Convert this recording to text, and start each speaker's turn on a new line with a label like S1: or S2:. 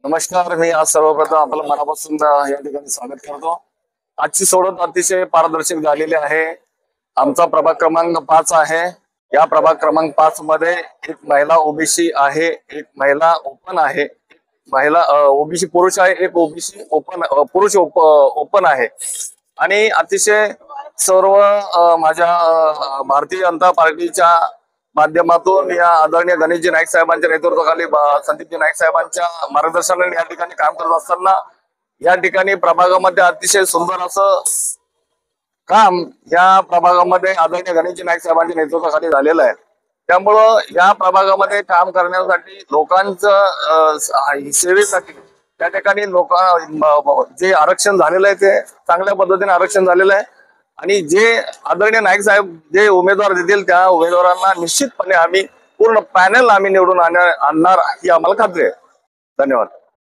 S1: नमस्कार. मी आज सर्वप्रथम आपलं मनापासून या ठिकाणी स्वागत करतो. आजची सोडत अतिशय पारदर्शक झालेली आहे. आमचा प्रभाग क्रमांक 5 आहे. या प्रभाग क्रमांक 5 मध्ये एक महिला ओबीसी आहे, एक महिला ओपन आहे, एक महिला ओबीसी पुरुष आहे, एक ओबीसी ओपन पुरुष ओपन आहे. आणि अतिशय सर्व माझ्या भारतीय जनता पार्टीच्या माध्यमातून या आदरणीय गणेशजी नाईक साहेबांच्या नेतृत्वाखाली संदीपजी नाईक साहेबांच्या मार्गदर्शनाने या ठिकाणी काम करत असताना या ठिकाणी प्रभागामध्ये अतिशय सुंदर असं काम या प्रभागामध्ये आदरणीय गणेशजी नाईक साहेबांच्या नेतृत्वाखाली झालेलं आहे. त्यामुळं या प्रभागामध्ये काम करण्यासाठी लोकांचं सेवेसाठी त्या ठिकाणी जे आरक्षण झालेलं आहे ते चांगल्या पद्धतीने आरक्षण झालेलं आहे. आणि जे आदरणीय नाईक साहेब जे उमेदवार देतील त्या उमेदवारांना निश्चितपणे आम्ही पूर्ण पॅनल निवडून आणणार ही आम्हाला खात्री आहे. धन्यवाद.